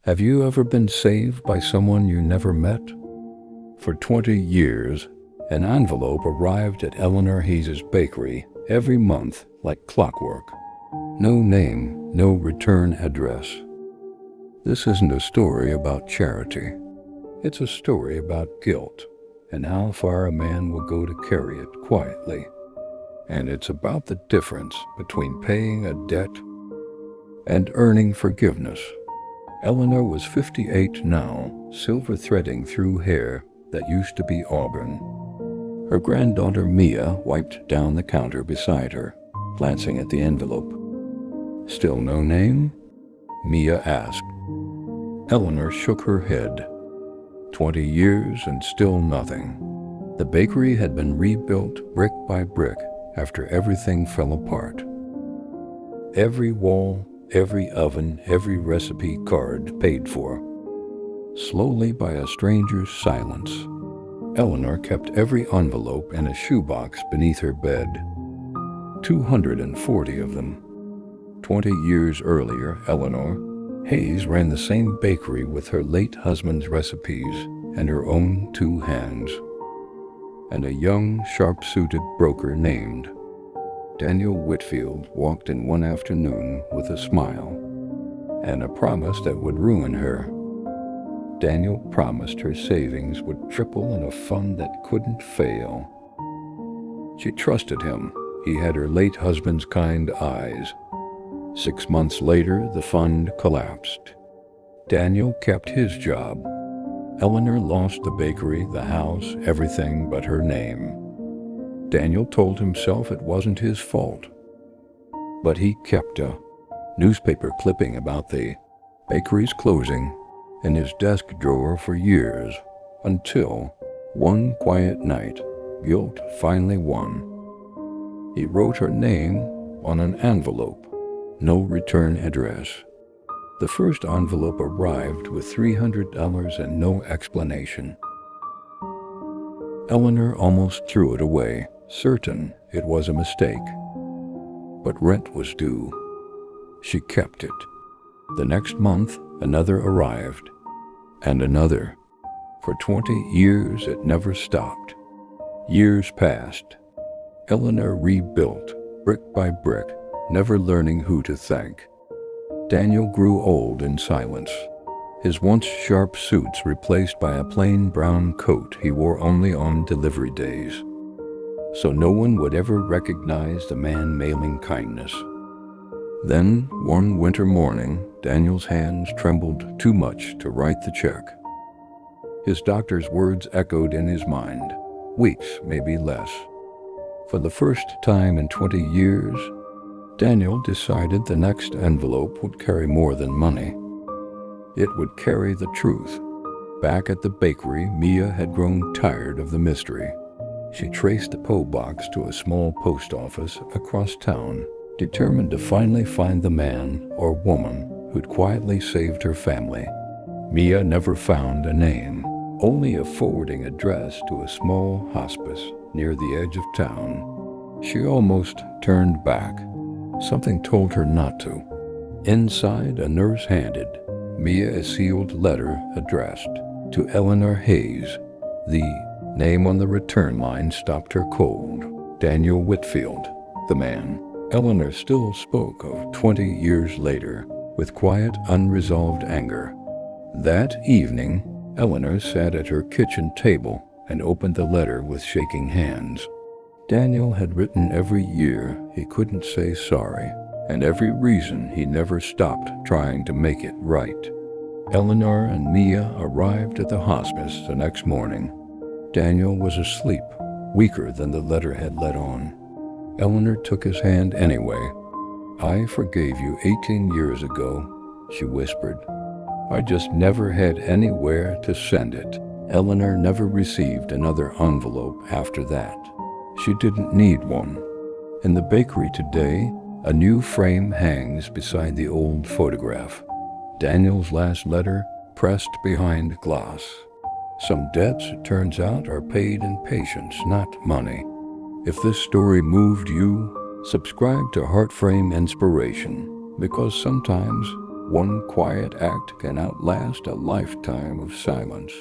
Have you ever been saved by someone you never met? For 20 years, an envelope arrived at Eleanor Hayes' bakery every month like clockwork. No name, no return address. This isn't a story about charity. It's a story about guilt and how far a man will go to carry it quietly. And it's about the difference between paying a debt and earning forgiveness. Eleanor was 58 now, silver threading through hair that used to be auburn. Her granddaughter Mia wiped down the counter beside her, glancing at the envelope. "Still no name?" Mia asked. Eleanor shook her head. 20 years and still nothing. The bakery had been rebuilt brick by brick after everything fell apart. Every wall, every oven, every recipe card paid for. Slowly, by a stranger's silence, Eleanor kept every envelope in a shoebox beneath her bed. 240 of them. 20 years earlier, Eleanor Hayes ran the same bakery with her late husband's recipes and her own 2 hands. And a young, sharp-suited broker named Daniel Whitfield walked in one afternoon with a smile and a promise that would ruin her. Daniel promised her savings would triple in a fund that couldn't fail. She trusted him. He had her late husband's kind eyes. 6 months later, the fund collapsed. Daniel kept his job. Eleanor lost the bakery, the house, everything but her name. Daniel told himself it wasn't his fault. But he kept a newspaper clipping about the bakery's closing in his desk drawer for years, until one quiet night, guilt finally won. He wrote her name on an envelope, no return address. The first envelope arrived with $300 and no explanation. Eleanor almost threw it away, certain it was a mistake. But rent was due. She kept it. The next month, another arrived, and another. For 20 years, it never stopped. Years passed. Eleanor rebuilt, brick by brick, never learning who to thank. Daniel grew old in silence, his once sharp suits replaced by a plain brown coat he wore only on delivery days. So no one would ever recognize the man mailing kindness. Then, one winter morning, Daniel's hands trembled too much to write the check. His doctor's words echoed in his mind, weeks, maybe less. For the first time in 20 years, Daniel decided the next envelope would carry more than money. It would carry the truth. Back at the bakery, Mia had grown tired of the mystery. She traced the PO box to a small post office across town, determined to finally find the man or woman who'd quietly saved her family. Mia never found a name, only a forwarding address to a small hospice near the edge of town. She almost turned back. Something told her not to. Inside, a nurse handed Mia a sealed letter addressed to Eleanor Hayes. The name on the return line stopped her cold. Daniel Whitfield, the man. Eleanor still spoke of 20 years later, with quiet, unresolved anger. That evening, Eleanor sat at her kitchen table and opened the letter with shaking hands. Daniel had written every year he couldn't say sorry, and every reason he never stopped trying to make it right. Eleanor and Mia arrived at the hospice the next morning. Daniel was asleep, weaker than the letter had let on. Eleanor took his hand anyway. "I forgave you 18 years ago," she whispered. "I just never had anywhere to send it." Eleanor never received another envelope after that. She didn't need one. In the bakery today, a new frame hangs beside the old photograph. Daniel's last letter pressed behind glass. Some debts, it turns out, are paid in patience, not money. If this story moved you, subscribe to Heartframe Inspiration, because sometimes One quiet act can outlast a lifetime of silence.